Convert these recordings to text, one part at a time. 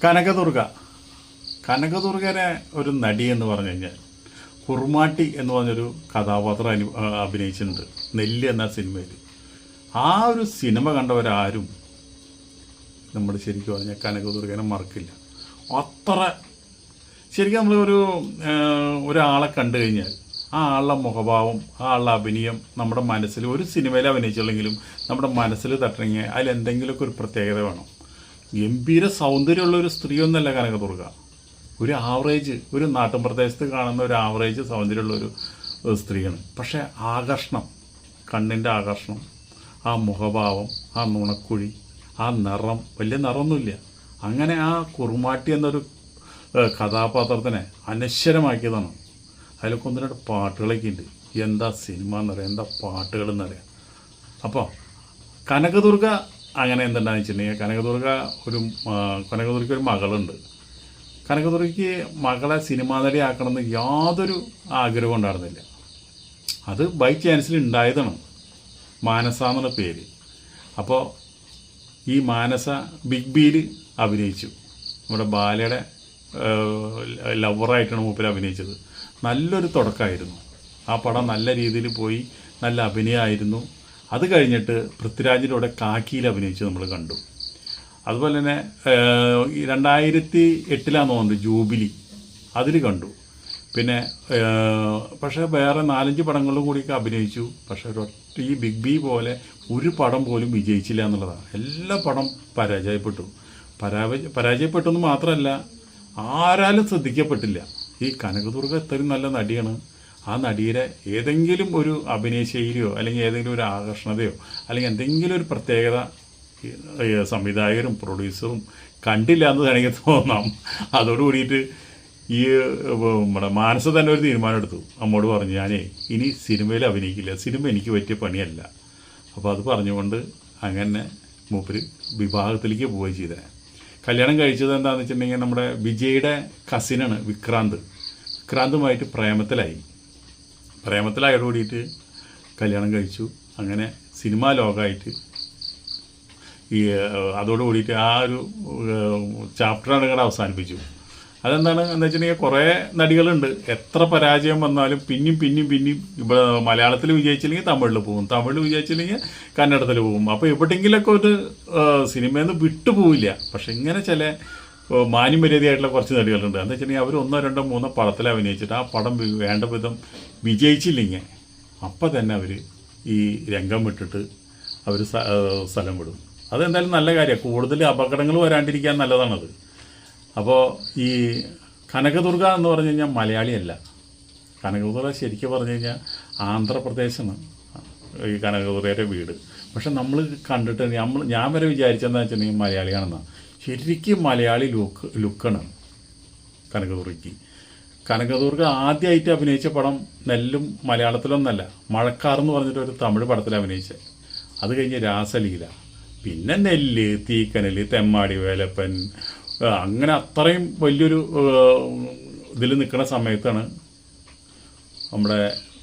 കനകദുർഗ കനകദുർഗനെ ഒരു നടി എന്ന് പറഞ്ഞു കഴിഞ്ഞാൽ കുറുമാട്ടി എന്ന് പറഞ്ഞൊരു കഥാപാത്രം അഭിനയിച്ചിട്ടുണ്ട് നെല്ല് എന്ന സിനിമയിൽ. ആ ഒരു സിനിമ കണ്ടവരാരും നമ്മൾ ശരിക്കും പറഞ്ഞാൽ കനകദുർഗനെ മറക്കില്ല. അത്ര ശരിക്കും നമ്മൾ ഒരാളെ കണ്ടു കഴിഞ്ഞാൽ ആ ആളുടെ മുഖഭാവം, ആ ആളുടെ അഭിനയം നമ്മുടെ മനസ്സിൽ, ഒരു സിനിമയിൽ അഭിനയിച്ചുള്ളെങ്കിലും നമ്മുടെ മനസ്സിൽ തട്ടണമെങ്കിൽ അതിലെന്തെങ്കിലുമൊക്കെ ഒരു പ്രത്യേകത വേണം. ഗംഭീര സൗന്ദര്യമുള്ളൊരു സ്ത്രീയൊന്നുമല്ല കനകദുർഗ. ഒരു ആവറേജ്, ഒരു നാട്ടിൻ പ്രദേശത്ത് കാണുന്ന ഒരു ആവറേജ് സൗന്ദര്യമുള്ളൊരു സ്ത്രീയാണ്. പക്ഷേ ആകർഷണം, കണ്ണിൻ്റെ ആകർഷണം, ആ മുഖഭാവം, ആ നുണക്കുഴി, ആ നിറം, വലിയ നിറമൊന്നുമില്ല. അങ്ങനെ ആ കുറുമാട്ടി എന്നൊരു കഥാപാത്രത്തിനെ അനശ്വരമാക്കിയതാണ്. അതിലൊക്കെ ഒന്ന് രണ്ട് പാട്ടുകളൊക്കെ ഉണ്ട്. എന്താ സിനിമ എന്നറിയാം, എന്താ പാട്ടുകൾ എന്നറിയാം. അപ്പോൾ കനകദുർഗ അങ്ങനെ എന്തുണ്ടാന്ന് വെച്ചിട്ടുണ്ടെങ്കിൽ, കനകദുർഗയ്ക്ക് ഒരു മകളുണ്ട്. കനകദുർഗയ്ക്ക് മകളെ സിനിമാ നടി ആക്കണമെന്ന് യാതൊരു ആഗ്രഹം ഉണ്ടായിരുന്നില്ല. അത് ബൈ ചാൻസിൽ ഉണ്ടായതാണ്. മാനസ എന്നുള്ള പേര്. അപ്പോൾ ഈ മാനസ ബിഗ് ബിയിൽ അഭിനയിച്ചു. നമ്മുടെ ബാലയുടെ ലവറായിട്ടാണ് മൂപ്പര് അഭിനയിച്ചത്. നല്ലൊരു തുടക്കമായിരുന്നു. ആ പടം നല്ല രീതിയിൽ പോയി, നല്ല അഭിനയമായിരുന്നു. അത് കഴിഞ്ഞിട്ട് പൃഥ്വിരാജിൻ്റെ കൂടെ കാക്കിയിൽ അഭിനയിച്ച് നമ്മൾ കണ്ടു. അതുപോലെ തന്നെ 2008 തോന്നുന്നത് ജൂബിലി, അതിൽ കണ്ടു. പിന്നെ പക്ഷേ വേറെ 4-5 പടങ്ങളിലും കൂടിയൊക്കെ അഭിനയിച്ചു. പക്ഷേ ഈ ബിഗ് ബി പോലെ ഒരു പടം പോലും വിജയിച്ചില്ല എന്നുള്ളതാണ്. എല്ലാ പടം പരാജയപ്പെട്ടെന്ന് മാത്രമല്ല, ആരാലും ശ്രദ്ധിക്കപ്പെട്ടില്ല. ഈ കനകദുർഗ ഇത്രയും നല്ല നടിയാണ്. ആ നടിയുടെ ഏതെങ്കിലും ഒരു അഭിനയശൈലിയോ അല്ലെങ്കിൽ ഏതെങ്കിലും ഒരു ആകർഷണതയോ അല്ലെങ്കിൽ എന്തെങ്കിലും ഒരു പ്രത്യേകത സംവിധായകരും പ്രൊഡ്യൂസറും കണ്ടില്ല എന്ന് വേണമെങ്കിൽ തോന്നാം. അതോട് കൂടിയിട്ട് ഈ നമ്മുടെ മാനസ തന്നെ ഒരു തീരുമാനം എടുത്തു. അമ്മോട് പറഞ്ഞു, ഞാനേ ഇനി സിനിമയിൽ അഭിനയിക്കില്ല, സിനിമ എനിക്ക് പറ്റിയ പണിയല്ല. അപ്പോൾ അത് പറഞ്ഞുകൊണ്ട് അങ്ങനെ മൂപ്പര് വിഭാഗത്തിലേക്ക് പോവുകയും ചെയ്തത്. കല്യാണം കഴിച്ചത് എന്താണെന്ന് വെച്ചിട്ടുണ്ടെങ്കിൽ നമ്മുടെ വിജയുടെ കസിനാണ് വിക്രാന്തുമായിട്ട് പ്രേമത്തിലായോട് കൂടിയിട്ട് കല്യാണം കഴിച്ചു. അങ്ങനെ സിനിമാ ലോകമായിട്ട് അതോട് കൂടിയിട്ട് ആ ഒരു ചാപ്റ്ററാണ് ഇവിടെ അവസാനിപ്പിച്ചു. അതെന്താണ് എന്ന് വെച്ചിട്ടുണ്ടെങ്കിൽ, കുറേ നടികളുണ്ട്. എത്ര പരാജയം വന്നാലും പിന്നെയും ഇവിടെ മലയാളത്തിൽ വിജയിച്ചില്ലെങ്കിൽ തമിഴിൽ പോകും, തമിഴിൽ വിജയിച്ചില്ലെങ്കിൽ കന്നഡത്തിൽ പോകും. അപ്പോൾ എവിടെയെങ്കിലൊക്കെ ഒരു സിനിമയിൽ നിന്ന് വിട്ടുപോവില്ല. പക്ഷെ ഇങ്ങനെ ചില മാന്യമര്യാദയായിട്ടുള്ള കുറച്ച് നടികളുണ്ട്. എന്താ വെച്ചിട്ടുണ്ടെങ്കിൽ, അവർ 1, 2, 3 പടത്തിൽ അഭിനയിച്ചിട്ട് ആ പടം വേണ്ട വിധം വിജയിച്ചില്ലെങ്കിൽ അപ്പം തന്നെ അവർ ഈ രംഗം വിട്ടിട്ട് അവർ സ്ഥലം വിടും. അതെന്തായാലും നല്ല കാര്യമാണ്. കൂടുതൽ അപകടങ്ങൾ വരാണ്ടിരിക്കാൻ നല്ലതാണത്. അപ്പോൾ ഈ കനകദുർഗ എന്ന് പറഞ്ഞു കഴിഞ്ഞാൽ മലയാളിയല്ല. കനകദുർഗ ശരിക്കും പറഞ്ഞു കഴിഞ്ഞാൽ ആന്ധ്രാപ്രദേശാണ് ഈ കനകദുർഗയുടെ വീട്. പക്ഷെ നമ്മൾ കണ്ടിട്ട് ഞാൻ വരെ വിചാരിച്ചെന്താ വെച്ചിട്ടുണ്ടെങ്കിൽ മലയാളിയാണെന്നാണ്. ശരിക്കും മലയാളി ലുക്കാണ് കനകദുർഗയ്ക്ക്. കനകദുർഗ ആദ്യമായിട്ട് അഭിനയിച്ച പടം നെല്ലും മലയാളത്തിലൊന്നല്ല, മഴക്കാറെന്ന് പറഞ്ഞിട്ടൊരു തമിഴ് പടത്തിൽ അഭിനയിച്ചത്. അത് കഴിഞ്ഞ് രാസലീല, പിന്നെ നെല്ല്, തീക്കനൽ, തെമ്മാടി വേലപ്പൻ, അങ്ങനെ അത്രയും വലിയൊരു ഇതിൽ നിൽക്കുന്ന സമയത്താണ് നമ്മുടെ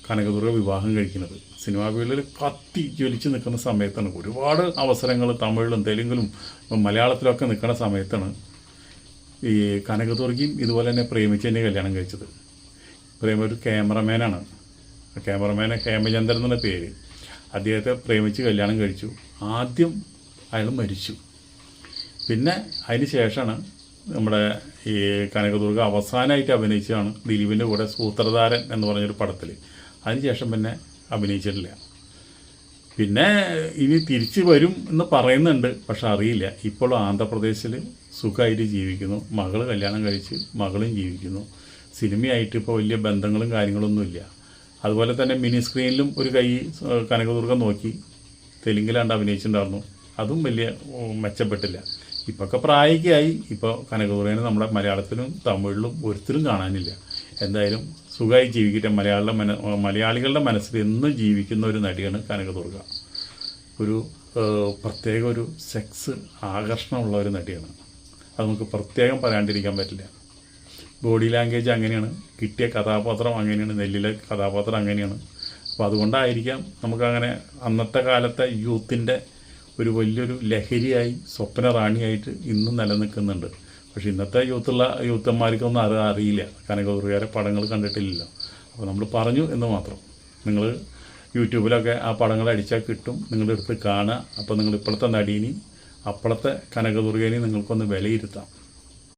കനകദുർഗ വിവാഹം കഴിക്കുന്നത്. സിനിമാ ഫീൽഡിൽ കത്തി ജ്വലിച്ച് നിൽക്കുന്ന സമയത്താണ്. ഒരുപാട് അവസരങ്ങൾ തമിഴിലും തെലുങ്കിലും മലയാളത്തിലൊക്കെ നിൽക്കുന്ന സമയത്താണ് ഈ കനകദുർഗയും ഇതുപോലെ തന്നെ പ്രേമിച്ച് തന്നെ കല്യാണം കഴിച്ചത്. ഒരു ക്യാമറമാനാണ്. ഹേമചന്ദ്രൻ എന്നുള്ള പേര്. അദ്ദേഹത്തെ പ്രേമിച്ച് കല്യാണം കഴിച്ചു. ആദ്യം അയാൾ മരിച്ചു. പിന്നെ അതിന് ശേഷമാണ് നമ്മുടെ ഈ കനകദുർഗ അവസാനമായിട്ട് അഭിനയിച്ചതാണ് ദിലീപിൻ്റെ കൂടെ സൂത്രധാരൻ എന്ന് പറഞ്ഞൊരു പടത്തിൽ. അതിനുശേഷം പിന്നെ അഭിനയിച്ചിട്ടില്ല. പിന്നെ ഇനി തിരിച്ചു വരും എന്ന് പറയുന്നുണ്ട്, പക്ഷെ അറിയില്ല. ഇപ്പോൾ ആന്ധ്രാപ്രദേശിൽ സുഖമായിട്ട് ജീവിക്കുന്നു. മകൾ കല്യാണം കഴിച്ച് മകളും ജീവിക്കുന്നു. സിനിമയായിട്ട് ഇപ്പോൾ വലിയ ബന്ധങ്ങളും കാര്യങ്ങളൊന്നുമില്ല. അതുപോലെ തന്നെ മിനി സ്ക്രീനിലും ഒരു കൈ കനകദുർഗ നോക്കി തെലുങ്കിലാണ്ട് അഭിനയിച്ചിട്ടുണ്ടായിരുന്നു. അതും വലിയ മെച്ചപ്പെട്ടില്ല. ഇപ്പൊക്കെ പ്രായോഗികമായി. ഇപ്പോൾ കനകദുർഗനെ നമ്മുടെ മലയാളത്തിലും തമിഴിലും ഒരുത്തരും കാണാനില്ല. എന്തായാലും സുഖമായി ജീവിക്കട്ടെ. മലയാളികളുടെ മനസ്സിൽ എന്നും ജീവിക്കുന്ന ഒരു നടിയാണ് കനകദുർഗ. ഒരു പ്രത്യേക ഒരു സെക്സ് ആകർഷണമുള്ള ഒരു നടിയാണ്. അത് നമുക്ക് പ്രത്യേകം പറയാണ്ടിരിക്കാൻ പറ്റില്ല. ബോഡി ലാംഗ്വേജ് അങ്ങനെയാണ്, കിട്ടിയ കഥാപാത്രം അങ്ങനെയാണ്, നെല്ലിലെ കഥാപാത്രം അങ്ങനെയാണ്. അപ്പോൾ അതുകൊണ്ടായിരിക്കാം നമുക്കങ്ങനെ അന്നത്തെ കാലത്തെ യൂത്തിൻ്റെ ഒരു വലിയൊരു ലഹരിയായി സ്വപ്ന റാണിയായിട്ട് ഇന്നും നിലനിൽക്കുന്നുണ്ട്. പക്ഷേ ഇന്നത്തെ യൂത്തന്മാർക്കൊന്നും അറിയില്ല, കനകദുർഗയുടെ പടങ്ങൾ കണ്ടിട്ടില്ലല്ലോ. അപ്പോൾ നമ്മൾ പറഞ്ഞു എന്ന് മാത്രം. നിങ്ങൾ യൂട്യൂബിലൊക്കെ ആ പടങ്ങൾ അടിച്ചാൽ കിട്ടും, നിങ്ങളുടെ അടുത്ത് കാണുക. അപ്പോൾ നിങ്ങൾ ഇപ്പോഴത്തെ നടീനെയും അപ്പോഴത്തെ കനകദുർഗേനെയും നിങ്ങൾക്കൊന്ന് വിലയിരുത്താം.